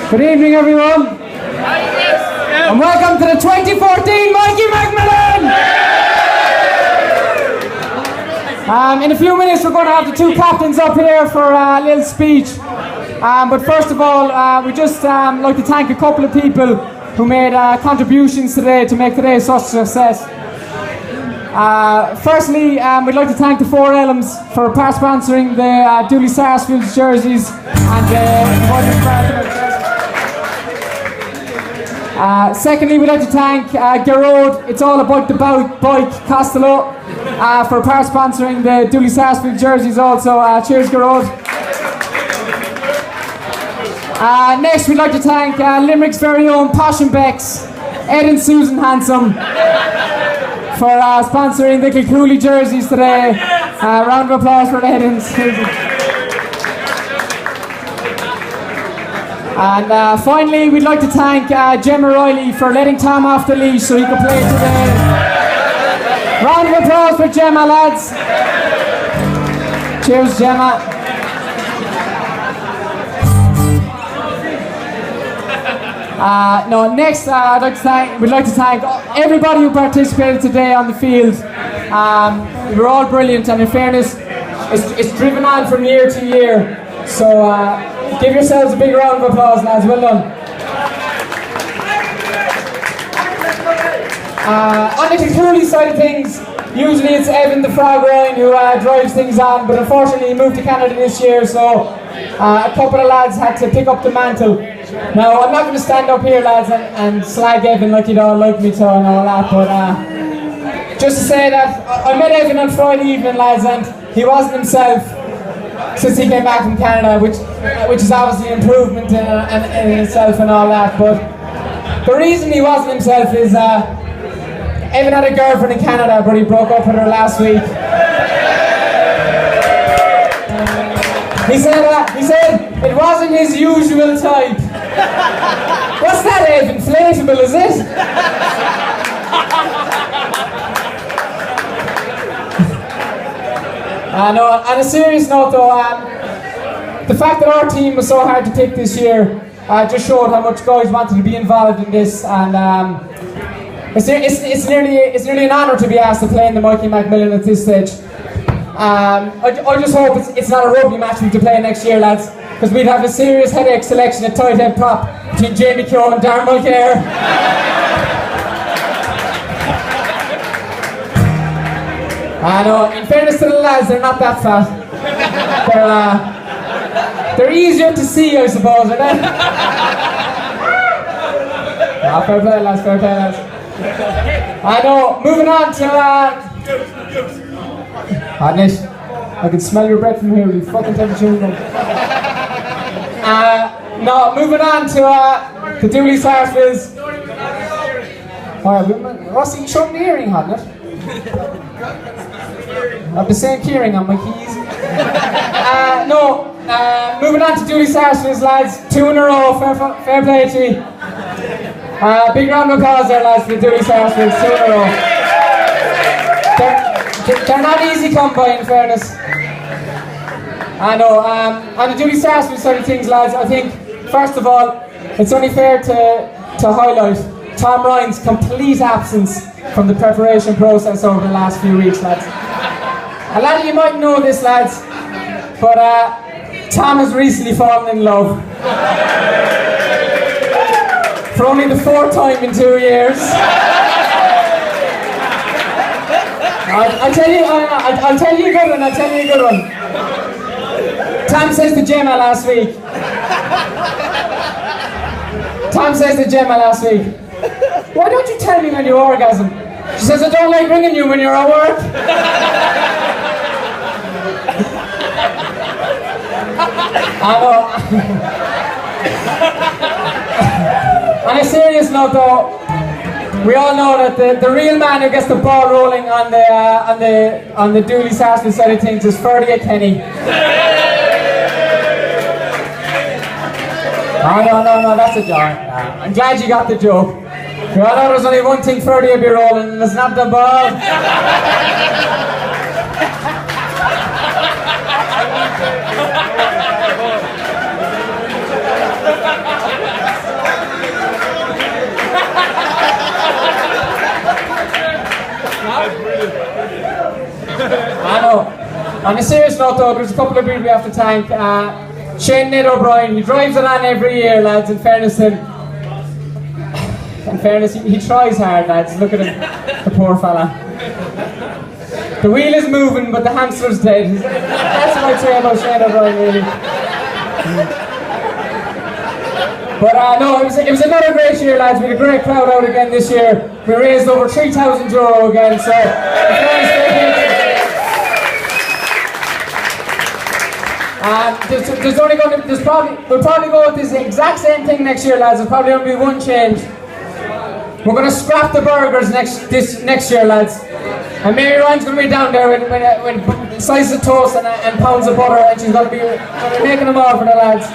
Good evening, everyone. And welcome to the 2014 Mikey McMillan. In a few minutes, we're going to have the two captains up here for a little speech. But first of all, we just like to thank a couple of people who made contributions today to make today such a success. Firstly, we'd like to thank the Four Elms for sponsoring the Dooley Sarsfield's jerseys and the secondly, we'd like to thank Garrod, It's All About the Bike Costello, for sponsoring the Dooley Sarsfield jerseys also. Cheers, Garrod. Next, we'd like to thank Limerick's very own Passion Becks, Ed and Susan Handsome, for sponsoring the Kilcooley jerseys today. Round of applause for Ed and Susan. And finally, we'd like to thank Gemma Riley for letting Tom off the leash so he could play today. Round of applause for Gemma, lads. Cheers, Gemma. Next, we'd like to thank everybody who participated today on the field. You were all brilliant, and in fairness, it's driven on from year to year. So give yourselves a big round of applause, lads. Well done. On the Kilcooley side of things, usually it's Evan the Frog Ryan who drives things on, but unfortunately he moved to Canada this year, so a couple of lads had to pick up the mantle. Now, I'm not going to stand up here, lads, and slag Evan like you'd all like me to and all that, but just to say that I met Evan on Friday evening, lads, and he wasn't himself since he came back from Canada, which is obviously an improvement in itself and all that, but the reason he wasn't himself is Evan had a girlfriend in Canada, but he broke up with her last week. He said it wasn't his usual type. What's that, Ed? Inflatable, is it? No, on a serious note though, the fact that our team was so hard to pick this year just showed how much guys wanted to be involved in this, and it's nearly an honour to be asked to play in the Mikey McMillan at this stage. I just hope it's not a rugby match we to play next year, lads, because we'd have a serious headache selection at tight head prop between Jamie Keogh and Darren Mulcair. I know, in fairness to the lads, they're not that fat. They're easier to see, I suppose, aren't they? Fair play, lads, fair play, lads. I know, moving on to... Nish, I can smell your breath from here, you fucking temperature. No, moving on to the Dooley Sarsfields. What's he showing the earring, hadn't it? I have the same keyring on my keys. Moving on to Dooley Sarsfields, lads. 2 in a row, fair play to you. Big round of applause there, lads, for the Dooley Sarsfields, 2 in a row. They're not easy come by, in fairness. I know, on the Dooley Sarsfield side of things, lads, I think, first of all, it's only fair to highlight Tom Ryan's complete absence from the preparation process over the last few weeks, lads. A lot of you might know this, lads, but Tom has recently fallen in love. For only the 4th time in 2 years. I'll tell you a good one, Tom says to Gemma last week, why don't you tell me when you orgasm? She says, I don't like ringing you when you're at work. I know. On a serious note though, we all know that the real man who gets the ball rolling on the Dooley Sarsfield side of things is Ferdy Kenny. Oh, no, that's a joke. I'm glad you got the joke. We all know there's only one thing Ferdy will be rolling, and it's not the ball. Now, on a serious note though, there's a couple of people we have to thank. Shane Ned O'Brien, he drives it on every year, lads, in fairness to him. In fairness, he tries hard, lads. Look at him, the poor fella. The wheel is moving, but the hamster's dead. That's what I'd say about Shane O'Brien, really. But no, it was another great year, lads. We had a great crowd out again this year. We raised over €3,000 again, so we'll probably go with this exact same thing next year, lads. There's probably only one change. We're going to scrap the burgers next year, lads. And Mary Ryan's going to be down there when slices of toast and pounds of butter, and she's going to be making them all for the lads.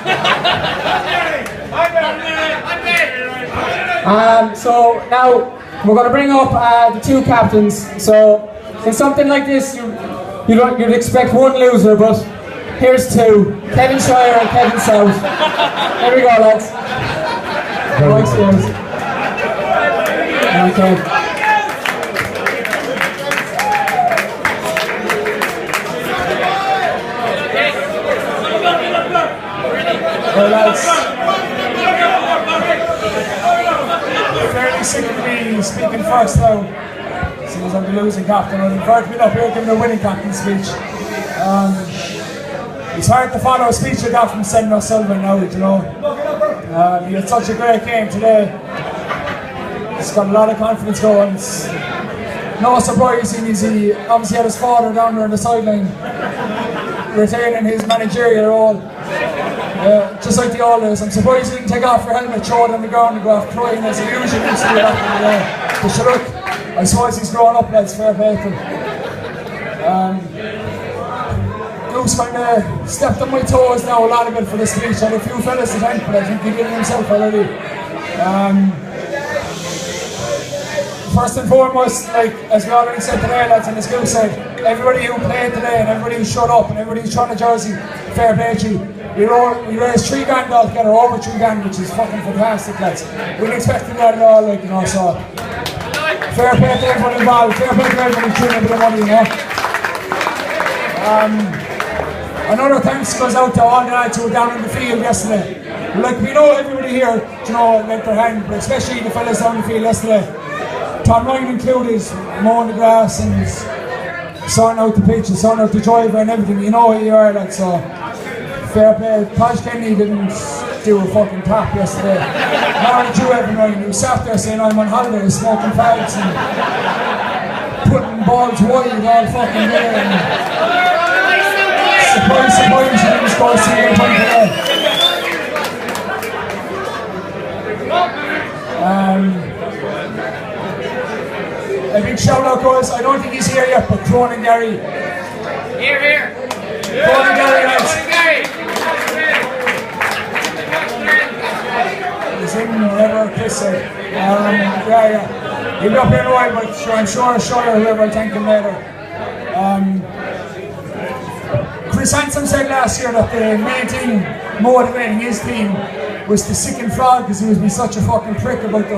So now we're going to bring up the two captains. So in something like this, you'd expect one loser, but here's two: Kevin Shire and Kevin South. Here we go, lads. Okay. Well, lads, fairly sick of me speaking first now, since I'm the losing captain. I've invited me up here giving a winning captain speech. It's hard to follow a speech I got from Senator Sullivan now, you know. He had such a great game today. He's got a lot of confidence going. It's no surprise he obviously had his father down there on the sideline, retaining his managerial role. Just like the olders. I'm surprised he didn't take off your helmet, throw it on the ground and go off crying as he usually used to do after the day. But sure, look, I suppose he's grown up, lads, fair play to him. Goose kind of stepped on my toes now a lot of it for the speech. I had a few fellas to thank, but I think he did it himself already. First and foremost, like as we already said today, lads, and as Goose said, everybody who played today and everybody who showed up and everybody who's trying a jersey, fair play to you. We raised $3,000 altogether, over $3,000, which is fucking fantastic, lads. We didn't expect that at all, like, you know, so fair play to everyone involved, fair play to everyone who threw a bit of money, you know. Another thanks goes out to all the lads who were down in the field yesterday. Like, we know everybody here, you know, lent their hand, but especially the fellas down the field yesterday. Tom Ryan included, mowing the grass and sorting out the pitch and sorting out the driver and everything. You know what you are, like, so fair play. Taj Kennedy didn't do a fucking tap yesterday. Nor did you ever, Ryan. He sat there saying I'm on holiday, smoking fags and putting balls wide all fucking day. And surprise, he didn't score a single point today. A big shout out goes, I don't think he's here yet, but Cronin and Gary. Here. Cronin and Gary, lads. He's in whatever Chris said. Yeah. He'll be up here in a while, but I'm sure whoever will thank him later. Chris Hansen said last year that the main thing motivating his team was the sick and frog because he was being such a fucking prick about the